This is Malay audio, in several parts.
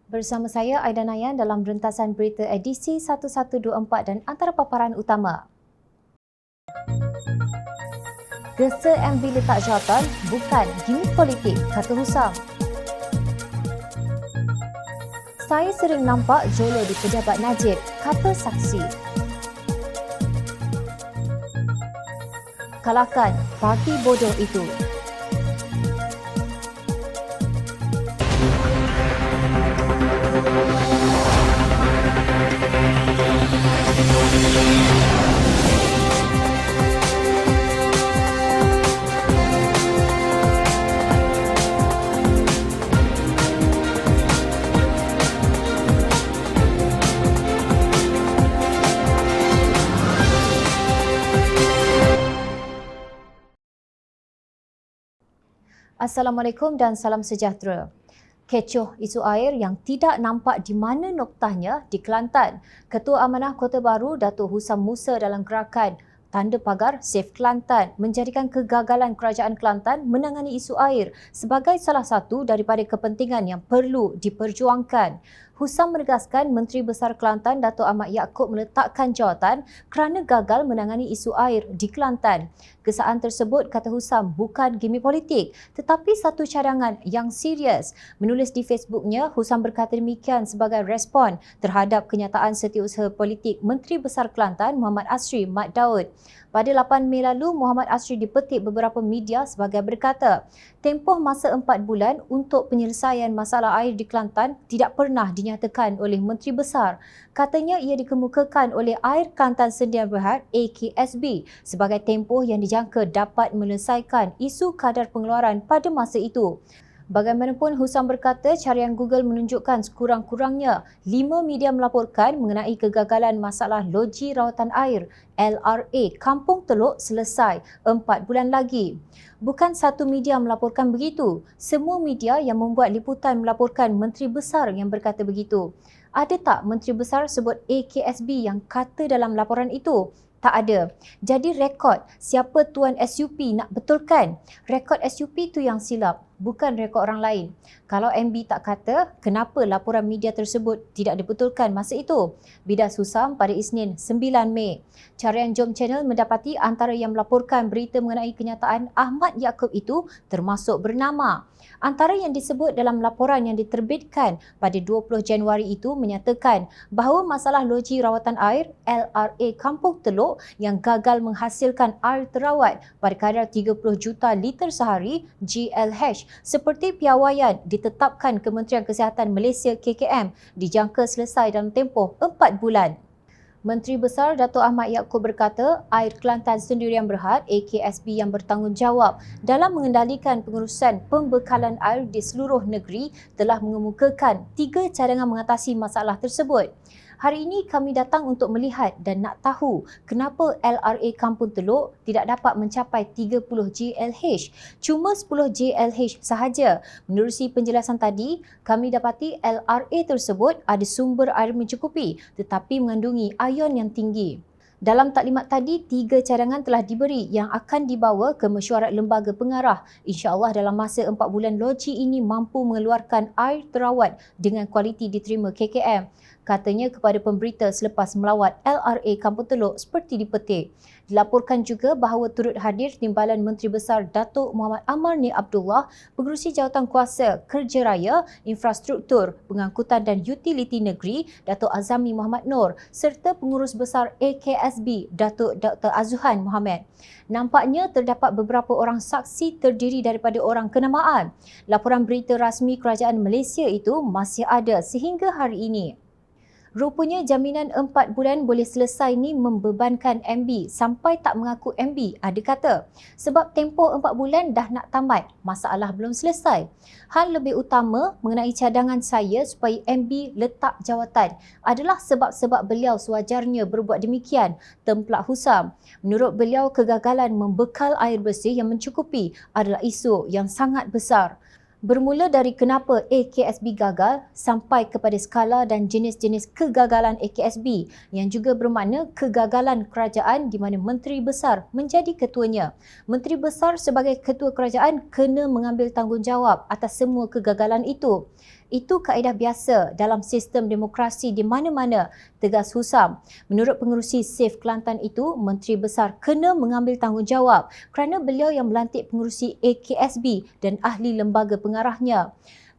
Bersama saya Aida Nayan dalam rentasan berita edisi 1124 dan antara paparan utama. Gesa MB letak jawatan bukan gimik politik, kata Husam. Saya sering nampak Jolo di pejabat Najib, kata saksi. Kalahkan parti bodoh itu. Assalamualaikum dan salam sejahtera. Kecoh isu air yang tidak nampak di mana noktahnya di Kelantan. Ketua Amanah Kota Baru Datuk Husam Musa dalam gerakan Tanda Pagar Save Kelantan menjadikan kegagalan Kerajaan Kelantan menangani isu air sebagai salah satu daripada kepentingan yang perlu diperjuangkan. Husam menegaskan Menteri Besar Kelantan Datuk Ahmad Yaakob meletakkan jawatan kerana gagal menangani isu air di Kelantan. Kesaan tersebut, kata Husam, bukan gimik politik tetapi satu cadangan yang serius. Menulis di Facebooknya, Husam berkata demikian sebagai respon terhadap kenyataan setiausaha politik Menteri Besar Kelantan Muhammad Asri Mat Daud. Pada 8 Mei lalu, Muhammad Asri dipetik beberapa media sebagai berkata, tempoh masa 4 bulan untuk penyelesaian masalah air di Kelantan tidak pernah dinyatakan oleh Menteri Besar. Katanya ia dikemukakan oleh Air Kelantan Sdn Bhd AKSB sebagai tempoh yang dijangka dapat menyelesaikan isu kadar pengeluaran pada masa itu. Bagaimanapun, Husam berkata carian Google menunjukkan sekurang-kurangnya 5 media melaporkan mengenai kegagalan masalah loji rawatan air LRA Kampung Teluk selesai 4 bulan lagi. Bukan satu media melaporkan begitu. Semua media yang membuat liputan melaporkan Menteri Besar yang berkata begitu. Ada tak Menteri Besar sebut AKSB yang kata dalam laporan itu? Tak ada. Jadi rekod siapa Tuan SUP nak betulkan? Rekod SUP tu yang silap, bukan rekod orang lain. Kalau MB tak kata, kenapa laporan media tersebut tidak dibetulkan masa itu? Bidas Husam pada Isnin 9 Mei. Carian Jom Channel mendapati antara yang melaporkan berita mengenai kenyataan Ahmad Yaakob itu termasuk bernama. Antara yang disebut dalam laporan yang diterbitkan pada 20 Januari itu menyatakan bahawa masalah loji rawatan air LRA Kampung Teluk yang gagal menghasilkan air terawat pada kadar 30 juta liter sehari GLH seperti piawaian ditetapkan Kementerian Kesihatan Malaysia KKM dijangka selesai dalam tempoh 4 bulan. Menteri Besar Datuk Ahmad Yaakob berkata Air Kelantan Sdn Bhd AKSB yang bertanggungjawab dalam mengendalikan pengurusan pembekalan air di seluruh negeri telah mengemukakan 3 cadangan mengatasi masalah tersebut. Hari ini kami datang untuk melihat dan nak tahu kenapa LRA Kampung Teluk tidak dapat mencapai 30 GLH. Cuma 10 GLH sahaja. Menerusi penjelasan tadi, kami dapati LRA tersebut ada sumber air mencukupi tetapi mengandungi ion yang tinggi. Dalam taklimat tadi, 3 cadangan telah diberi yang akan dibawa ke mesyuarat lembaga pengarah. InsyaAllah dalam masa 4 bulan loji ini mampu mengeluarkan air terawat dengan kualiti diterima KKM. Katanya kepada pemberita selepas melawat LRA Kampung Teluk seperti dipetik. Dilaporkan juga bahawa turut hadir Timbalan Menteri Besar Datuk Muhammad Amarni Abdullah, Pengerusi Jawatan Kuasa Kerja Raya, Infrastruktur, Pengangkutan dan Utiliti Negeri Datuk Azami Muhammad Noor serta Pengurus Besar AKSB Datuk Dr. Azuhan Mohamad. Nampaknya terdapat beberapa orang saksi terdiri daripada orang kenamaan. Laporan berita rasmi Kerajaan Malaysia itu masih ada sehingga hari ini. Rupanya jaminan 4 bulan boleh selesai ni membebankan MB sampai tak mengaku MB, ada kata. Sebab tempoh 4 bulan dah nak tamat, masalah belum selesai. Hal lebih utama mengenai cadangan saya supaya MB letak jawatan adalah sebab-sebab beliau sewajarnya berbuat demikian, templak Husam. Menurut beliau, kegagalan membekal air bersih yang mencukupi adalah isu yang sangat besar. Bermula dari kenapa AKSB gagal sampai kepada skala dan jenis-jenis kegagalan AKSB yang juga bermakna kegagalan kerajaan di mana Menteri Besar menjadi ketuanya. Menteri Besar sebagai ketua kerajaan kena mengambil tanggungjawab atas semua kegagalan itu. Itu kaedah biasa dalam sistem demokrasi di mana-mana, tegas Husam. Menurut pengerusi SAFE Kelantan itu, Menteri Besar kena mengambil tanggungjawab kerana beliau yang melantik pengerusi AKSB dan ahli lembaga pengarahnya.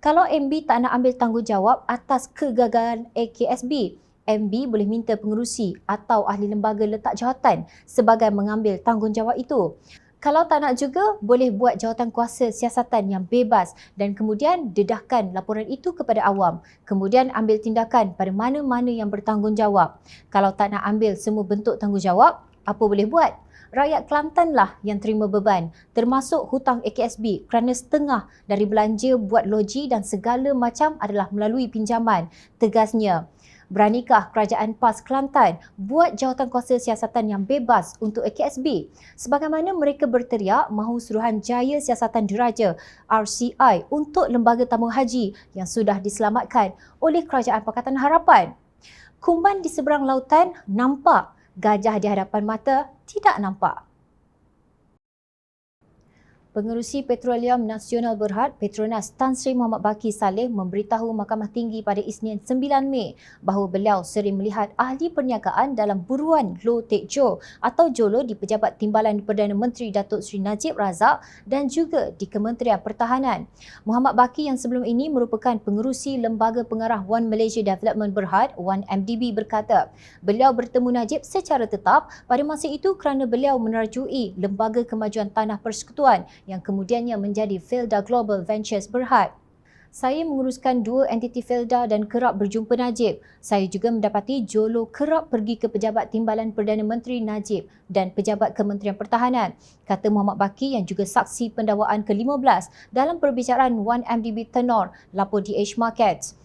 Kalau MB tak nak ambil tanggungjawab atas kegagalan AKSB, MB boleh minta pengerusi atau ahli lembaga letak jawatan sebagai mengambil tanggungjawab itu. Kalau tak nak juga, boleh buat jawatan kuasa siasatan yang bebas dan kemudian dedahkan laporan itu kepada awam. Kemudian ambil tindakan pada mana-mana yang bertanggungjawab. Kalau tak nak ambil semua bentuk tanggungjawab, apa boleh buat? Rakyat Kelantan lah yang terima beban, termasuk hutang AKSB kerana setengah dari belanja buat loji dan segala macam adalah melalui pinjaman, tegasnya. Beranikah Kerajaan PAS Kelantan buat jawatan kuasa siasatan yang bebas untuk AKSB? Sebagaimana mereka berteriak mahu Suruhanjaya Siasatan Diraja RCI untuk Lembaga Tabung Haji yang sudah diselamatkan oleh Kerajaan Pakatan Harapan. Kumban di seberang lautan nampak, gajah di hadapan mata tidak nampak. Pengerusi Petroleum Nasional Berhad Petronas Tan Sri Muhammad Baki Saleh memberitahu Mahkamah Tinggi pada Isnin 9 Mei bahawa beliau sering melihat ahli perniagaan dalam buruan Low Tek Jo atau Jolo di Pejabat Timbalan Perdana Menteri Datuk Seri Najib Razak dan juga di Kementerian Pertahanan. Muhammad Baki yang sebelum ini merupakan pengerusi Lembaga Pengarah One Malaysia Development Berhad, One MDB berkata, beliau bertemu Najib secara tetap pada masa itu kerana beliau menerajui Lembaga Kemajuan Tanah Persekutuan yang kemudiannya menjadi Felda Global Ventures Berhad. Saya menguruskan dua entiti Felda dan kerap berjumpa Najib. Saya juga mendapati Jolo kerap pergi ke Pejabat Timbalan Perdana Menteri Najib dan Pejabat Kementerian Pertahanan, kata Muhammad Baki yang juga saksi pendakwaan ke-15 dalam perbicaraan One MDB Tenor, lapor DH Markets.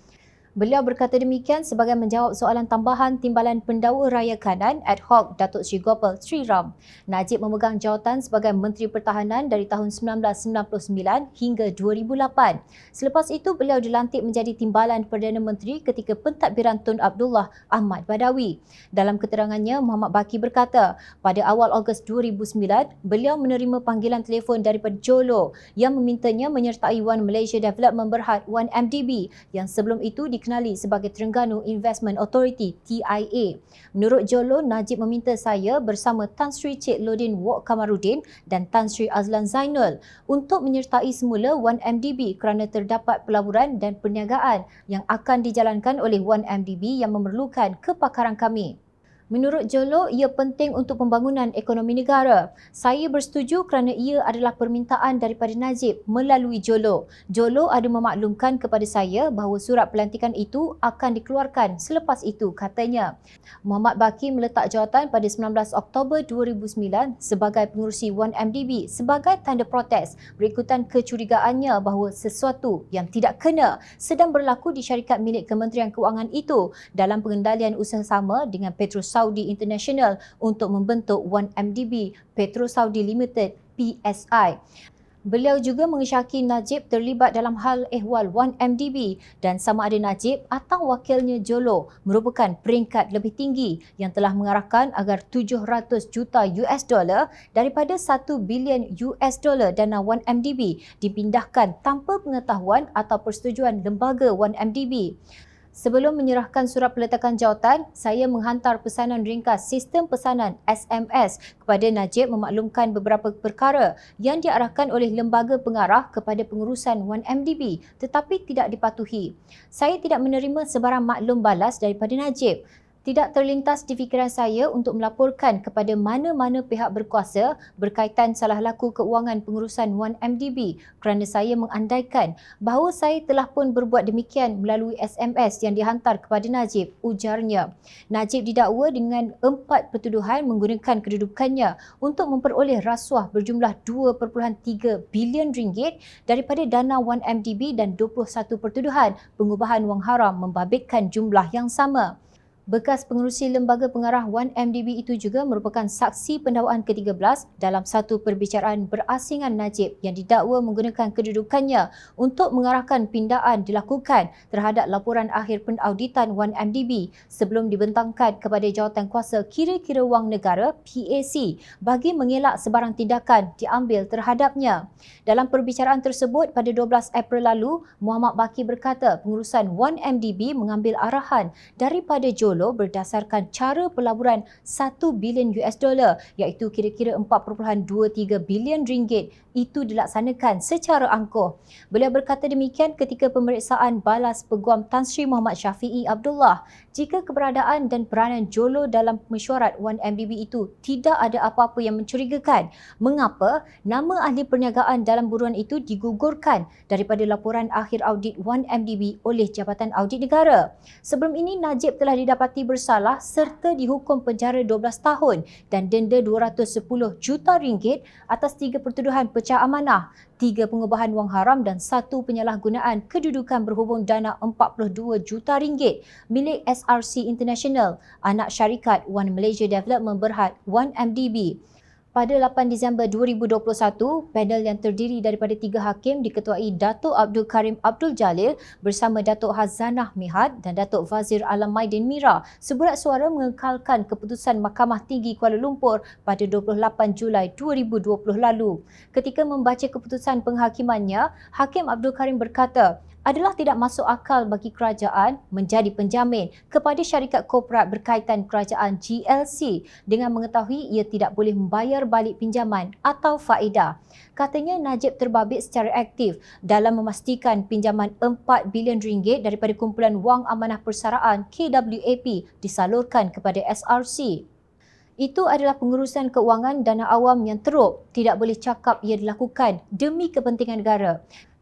Beliau berkata demikian sebagai menjawab soalan tambahan Timbalan Pendakwa Raya Kanan ad hoc Datuk Seri Gopal Sri Ram. Najib memegang jawatan sebagai Menteri Pertahanan dari tahun 1999 hingga 2008. Selepas itu beliau dilantik menjadi Timbalan Perdana Menteri ketika pentadbiran Tun Abdullah Ahmad Badawi. Dalam keterangannya, Muhammad Baki berkata, pada awal Ogos 2009, beliau menerima panggilan telefon daripada Jolo yang memintanya menyertai One Malaysia Development Berhad, One MDB yang sebelum itu dikenali sebagai Terengganu Investment Authority TIA. Menurut Jolo, Najib meminta saya bersama Tan Sri Cik Lodin Wok Kamarudin dan Tan Sri Azlan Zainul untuk menyertai semula One MDB kerana terdapat pelaburan dan perniagaan yang akan dijalankan oleh One MDB yang memerlukan kepakaran kami. Menurut Jolo, ia penting untuk pembangunan ekonomi negara. Saya bersetuju kerana ia adalah permintaan daripada Najib melalui Jolo. Jolo ada memaklumkan kepada saya bahawa surat pelantikan itu akan dikeluarkan selepas itu, katanya. Muhammad Baki meletak jawatan pada 19 Oktober 2009 sebagai pengerusi One MDB sebagai tanda protes berikutan kecurigaannya bahawa sesuatu yang tidak kena sedang berlaku di syarikat milik Kementerian Keuangan itu dalam pengendalian usaha sama dengan Petrosaudi International untuk membentuk One MDB Petro Saudi Limited PSI. Beliau juga mengesyaki Najib terlibat dalam hal ehwal One MDB dan sama ada Najib atau wakilnya Jolo merupakan peringkat lebih tinggi yang telah mengarahkan agar 700 juta US dollar daripada 1 bilion US dollar dana One MDB dipindahkan tanpa pengetahuan atau persetujuan lembaga One MDB. Sebelum menyerahkan surat peletakan jawatan, saya menghantar pesanan ringkas sistem pesanan SMS kepada Najib memaklumkan beberapa perkara yang diarahkan oleh lembaga pengarah kepada pengurusan One MDB tetapi tidak dipatuhi. Saya tidak menerima sebarang maklum balas daripada Najib. Tidak terlintas di fikiran saya untuk melaporkan kepada mana-mana pihak berkuasa berkaitan salah laku keuangan pengurusan One MDB kerana saya mengandaikan bahawa saya telah pun berbuat demikian melalui SMS yang dihantar kepada Najib, ujarnya. Najib didakwa dengan 4 pertuduhan menggunakan kedudukannya untuk memperoleh rasuah berjumlah 2.3 bilion ringgit daripada dana One MDB dan 21 pertuduhan pengubahan wang haram membabitkan jumlah yang sama. Bekas pengerusi Lembaga Pengarah 1MDB itu juga merupakan saksi pendakwaan ke-13 dalam satu perbicaraan berasingan Najib yang didakwa menggunakan kedudukannya untuk mengarahkan pindaan dilakukan terhadap laporan akhir pendauditan 1MDB sebelum dibentangkan kepada Jawatankuasa Kira-kira Wang Negara PAC bagi mengelak sebarang tindakan diambil terhadapnya. Dalam perbicaraan tersebut pada 12 April lalu, Muhammad Baki berkata pengurusan 1MDB mengambil arahan daripada Jolo berdasarkan cara pelaburan 1 bilion US dollar iaitu kira-kira 4.23 bilion ringgit itu dilaksanakan secara angkuh. Beliau berkata demikian ketika pemeriksaan balas Peguam Tan Sri Muhammad Syafiee Abdullah. Jika keberadaan dan peranan Jolo dalam mesyuarat 1MDB itu tidak ada apa-apa yang mencurigakan, mengapa nama ahli perniagaan dalam buruan itu digugurkan daripada laporan akhir audit 1MDB oleh Jabatan Audit Negara? Sebelum ini Najib telah didapati bersalah serta dihukum penjara 12 tahun dan denda 210 juta ringgit atas 3 pertuduhan pecah amanah, 3 pengubahan wang haram dan 1 penyalahgunaan kedudukan berhubung dana 42 juta ringgit milik SRC International, anak syarikat One Malaysia Development Berhad 1MDB. Pada 8 Disember 2021, panel yang terdiri daripada 3 hakim diketuai Datuk Abdul Karim Abdul Jalil bersama Datuk Hazanah Mihad dan Datuk Fazir Alam Maidin Mira sebulat suara mengekalkan keputusan Mahkamah Tinggi Kuala Lumpur pada 28 Julai 2020 lalu. Ketika membaca keputusan penghakimannya, Hakim Abdul Karim berkata, adalah tidak masuk akal bagi kerajaan menjadi penjamin kepada syarikat korporat berkaitan kerajaan GLC dengan mengetahui ia tidak boleh membayar balik pinjaman atau faedah. Katanya Najib terbabit secara aktif dalam memastikan pinjaman 4 bilion ringgit daripada kumpulan wang amanah persaraan KWAP disalurkan kepada SRC. Itu adalah pengurusan keuangan dana awam yang teruk, tidak boleh cakap ia dilakukan demi kepentingan negara.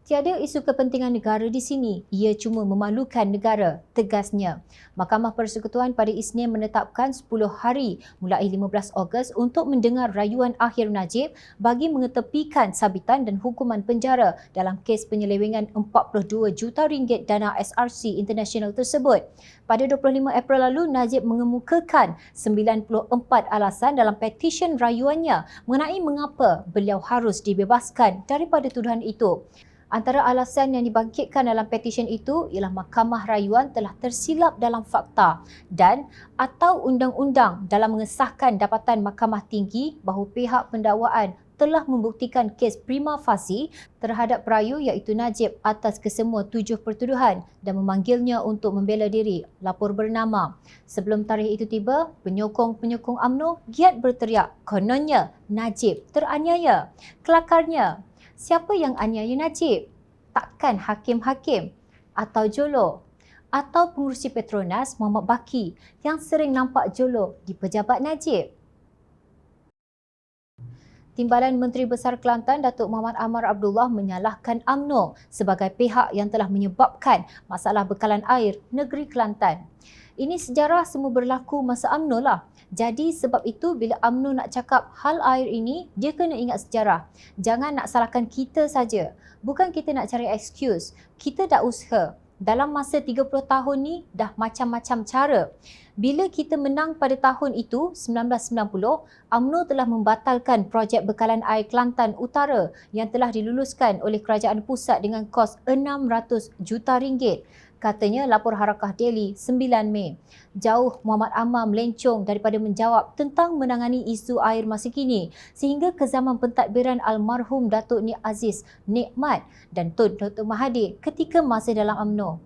Tiada isu kepentingan negara di sini, ia cuma memalukan negara, tegasnya. Mahkamah Persekutuan pada Isnin menetapkan 10 hari mulai 15 Ogos untuk mendengar rayuan akhir Najib bagi mengetepikan sabitan dan hukuman penjara dalam kes penyelewengan 42 juta ringgit dana SRC International tersebut. Pada 25 April lalu, Najib mengemukakan 94 alasan dalam petisyen rayuannya mengenai mengapa beliau harus dibebaskan daripada tuduhan itu. Antara alasan yang dibangkitkan dalam petisyen itu ialah mahkamah rayuan telah tersilap dalam fakta dan atau undang-undang dalam mengesahkan dapatan Mahkamah Tinggi bahawa pihak pendakwaan telah membuktikan kes prima facie terhadap perayu iaitu Najib atas kesemua 7 pertuduhan dan memanggilnya untuk membela diri, lapor bernama. Sebelum tarikh itu tiba, penyokong-penyokong UMNO giat berteriak, kononnya Najib teraniaya. Kelakarnya, siapa yang aniaya Najib? Takkan hakim-hakim atau Jolo atau pengurusi Petronas Muhammad Baki yang sering nampak Jolo di pejabat Najib? Timbalan Menteri Besar Kelantan Datuk Muhammad Amar Abdullah menyalahkan UMNO sebagai pihak yang telah menyebabkan masalah bekalan air negeri Kelantan. Ini sejarah semua berlaku masa UMNO lah. Jadi sebab itu bila UMNO nak cakap hal air ini, dia kena ingat sejarah. Jangan nak salahkan kita saja. Bukan kita nak cari excuse. Kita dah usaha. Dalam masa 30 tahun ni dah macam-macam cara. Bila kita menang pada tahun itu, 1990, UMNO telah membatalkan projek bekalan air Kelantan Utara yang telah diluluskan oleh kerajaan pusat dengan kos 600 juta ringgit. Katanya lapor Harakah Daily 9 Mei. Jauh Muhammad Amar melencong daripada menjawab tentang menangani isu air masa kini sehingga ke zaman pentadbiran almarhum Datuk Nik Aziz Nikmat dan Tun Dr. Mahathir ketika masih dalam UMNO.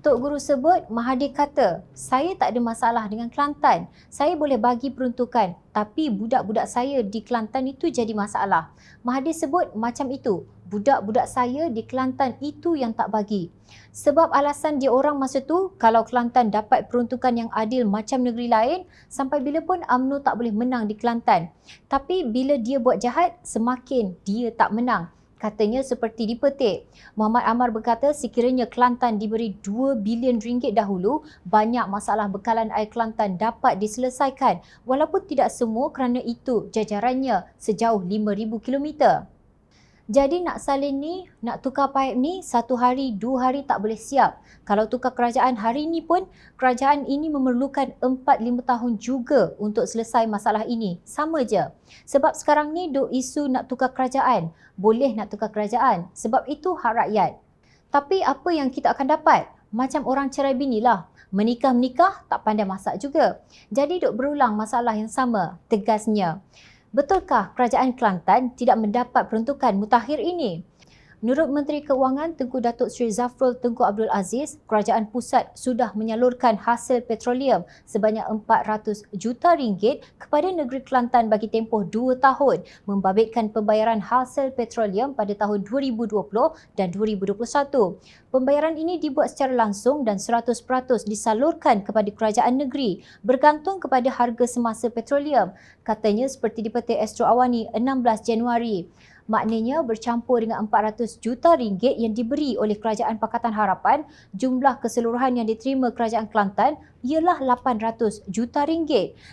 Tok Guru sebut, Mahathir kata, saya tak ada masalah dengan Kelantan. Saya boleh bagi peruntukan, tapi budak-budak saya di Kelantan itu jadi masalah. Mahathir sebut macam itu. Budak-budak saya di Kelantan itu yang tak bagi. Sebab alasan dia orang masa tu, kalau Kelantan dapat peruntukan yang adil macam negeri lain, sampai bila pun UMNO tak boleh menang di Kelantan. Tapi bila dia buat jahat, semakin dia tak menang. Katanya seperti dipetik. Muhammad Amar berkata sekiranya Kelantan diberi 2 bilion ringgit dahulu, banyak masalah bekalan air Kelantan dapat diselesaikan walaupun tidak semua kerana itu jajarannya sejauh 5,000 kilometer. Jadi nak salin ni, nak tukar paip ni 1 hari, 2 hari tak boleh siap. Kalau tukar kerajaan hari ni pun, kerajaan ini memerlukan 4-5 tahun juga untuk selesai masalah ini. Sama je. Sebab sekarang ni duk isu nak tukar kerajaan. Boleh nak tukar kerajaan. Sebab itu hak rakyat. Tapi apa yang kita akan dapat? Macam orang cerai bini lah. Menikah-menikah tak pandai masak juga. Jadi duk berulang masalah yang sama, tegasnya. Betulkah kerajaan Kelantan tidak mendapat peruntukan mutakhir ini? Menurut Menteri Keuangan Tengku Datuk Seri Zafrul Tunku Abdul Aziz, kerajaan pusat sudah menyalurkan hasil petroleum sebanyak RM400 juta kepada negeri Kelantan bagi tempoh 2 tahun, membabitkan pembayaran hasil petroleum pada tahun 2020 dan 2021. Pembayaran ini dibuat secara langsung dan 100% disalurkan kepada kerajaan negeri bergantung kepada harga semasa petroleum, katanya seperti di Peti Astro Awani 16 Januari. Maknanya bercampur dengan RM400 juta yang diberi oleh Kerajaan Pakatan Harapan, jumlah keseluruhan yang diterima Kerajaan Kelantan ialah RM800 juta.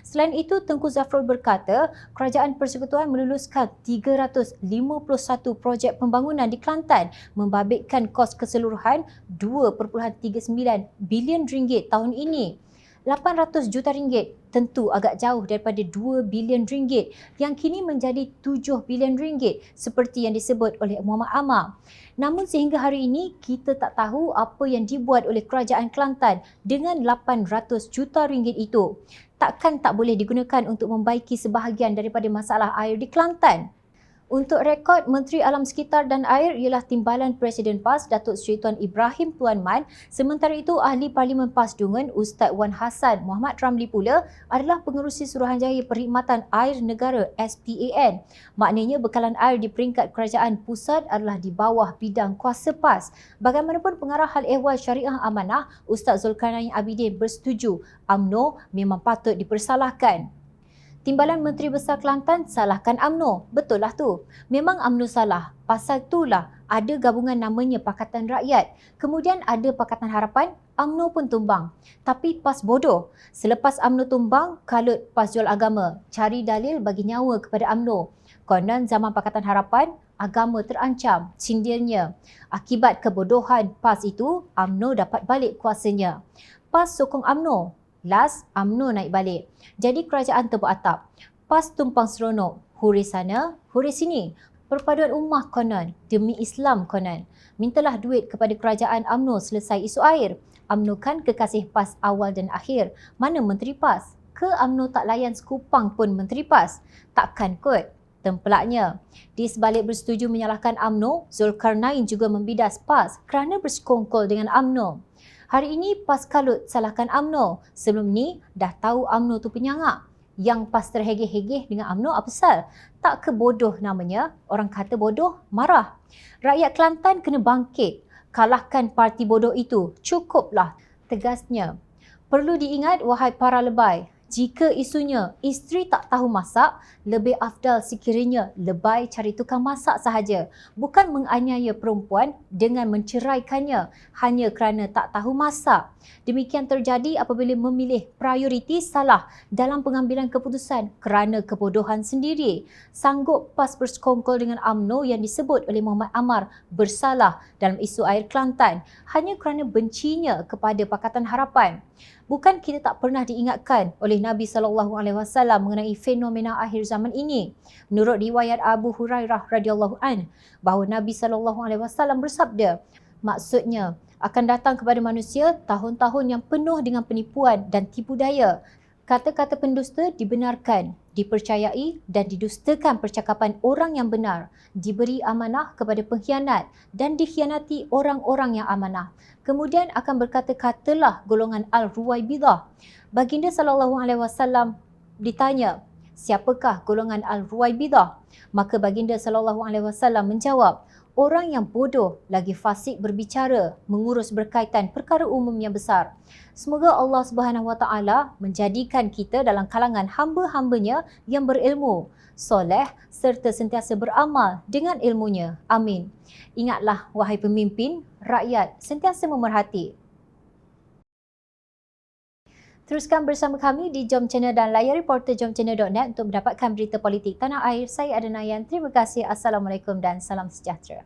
Selain itu, Tengku Zafrul berkata, Kerajaan Persekutuan meluluskan 351 projek pembangunan di Kelantan, membabitkan kos keseluruhan RM2.39 bilion tahun ini. RM800 juta tentu agak jauh daripada RM2 bilion yang kini menjadi RM7 bilion seperti yang disebut oleh Muhammad Amar. Namun sehingga hari ini kita tak tahu apa yang dibuat oleh Kerajaan Kelantan dengan RM800 juta itu. Takkan tak boleh digunakan untuk membaiki sebahagian daripada masalah air di Kelantan? Untuk rekod, Menteri Alam Sekitar dan Air ialah Timbalan Presiden PAS Datuk Seri Tuan Ibrahim Tuan Man. Sementara itu, Ahli Parlimen PAS Dungan Ustaz Wan Hassan Muhammad Ramli pula adalah Pengerusi Suruhanjaya Perkhidmatan Air Negara SPAN. Maknanya bekalan air di peringkat kerajaan pusat adalah di bawah bidang kuasa PAS. Bagaimanapun Pengarah Hal Ehwal Syariah Amanah Ustaz Zulkarnain Abidin bersetuju UMNO memang patut dipersalahkan. Timbalan Menteri Besar Kelantan salahkan UMNO. Betul lah tu. Memang UMNO salah. Pasal itulah ada gabungan namanya Pakatan Rakyat. Kemudian ada Pakatan Harapan, UMNO pun tumbang. Tapi PAS bodoh. Selepas UMNO tumbang, kalut PAS jual agama. Cari dalil bagi nyawa kepada UMNO. Konon zaman Pakatan Harapan, agama terancam, sindirnya. Akibat kebodohan PAS itu, UMNO dapat balik kuasanya. PAS sokong UMNO. Last, UMNO naik balik. Jadi kerajaan tebuk atap. PAS tumpang seronok. Huri sana, huri sini. Perpaduan ummah konon. Demi Islam konon. Mintalah duit kepada kerajaan UMNO selesai isu air. UMNO kan kekasih PAS awal dan akhir. Mana Menteri PAS? Ke UMNO tak layan sekupang pun Menteri PAS? Takkan kot. Tempelaknya. Di sebalik bersetuju menyalahkan UMNO, Zulkarnain juga membidas PAS kerana bersekongkol dengan UMNO. Hari ini PAS kalut salahkan UMNO. Sebelum ni dah tahu UMNO tu penyangak. Yang PAS terhegeh-hegeh dengan UMNO apa pasal? Tak ke bodoh namanya. Orang kata bodoh, marah. Rakyat Kelantan kena bangkit. Kalahkan parti bodoh itu. Cukuplah, tegasnya. Perlu diingat wahai para lebay. Jika isunya isteri tak tahu masak, lebih afdal sekiranya lebay cari tukang masak sahaja. Bukan menganiaya perempuan dengan menceraikannya hanya kerana tak tahu masak. Demikian terjadi apabila memilih prioriti salah dalam pengambilan keputusan kerana kebodohan sendiri. Sanggup PAS bersekongkol dengan UMNO yang disebut oleh Muhammad Amar bersalah dalam isu air Kelantan hanya kerana bencinya kepada Pakatan Harapan. Bukan kita tak pernah diingatkan oleh Nabi SAW mengenai fenomena akhir zaman ini. Menurut riwayat Abu Hurairah radhiyallahu an, bahawa Nabi SAW bersabda, maksudnya akan datang kepada manusia tahun-tahun yang penuh dengan penipuan dan tipu daya. Kata-kata pendusta dibenarkan, dipercayai dan didustakan percakapan orang yang benar, diberi amanah kepada pengkhianat dan dikhianati orang-orang yang amanah. Kemudian akan berkata-katalah golongan Al-Ruwaibidah. Baginda SAW ditanya, siapakah golongan Al-Ruwaibidah? Maka Baginda SAW menjawab, orang yang bodoh lagi fasik berbicara, mengurus berkaitan perkara umum yang besar. Semoga Allah Subhanahu Wa Taala menjadikan kita dalam kalangan hamba-hambanya yang berilmu, soleh serta sentiasa beramal dengan ilmunya. Amin. Ingatlah wahai pemimpin, rakyat sentiasa memerhati. Teruskan bersama kami di Jom Channel dan layari portal jomchannel.net untuk mendapatkan berita politik tanah air. Saya Adanayan. Terima kasih. Assalamualaikum dan salam sejahtera.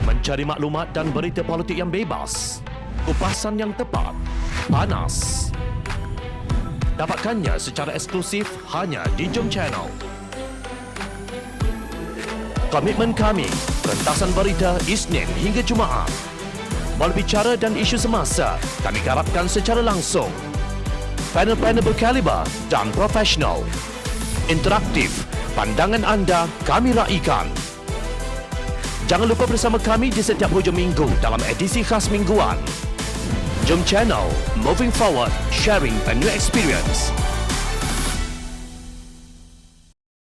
Mencari maklumat dan berita politik yang bebas, kupasan yang tepat, panas. Dapatkannya secara eksklusif hanya di Jom Channel. Komitmen kami, rentasan berita Isnin hingga Jumaat. Berbicara dan isu semasa, kami garapkan secara langsung. Panel-panel berkaliber dan profesional. Interaktif, pandangan anda kami raikan. Jangan lupa bersama kami di setiap hujung minggu dalam edisi khas mingguan. Jom Channel, moving forward, sharing a new experience.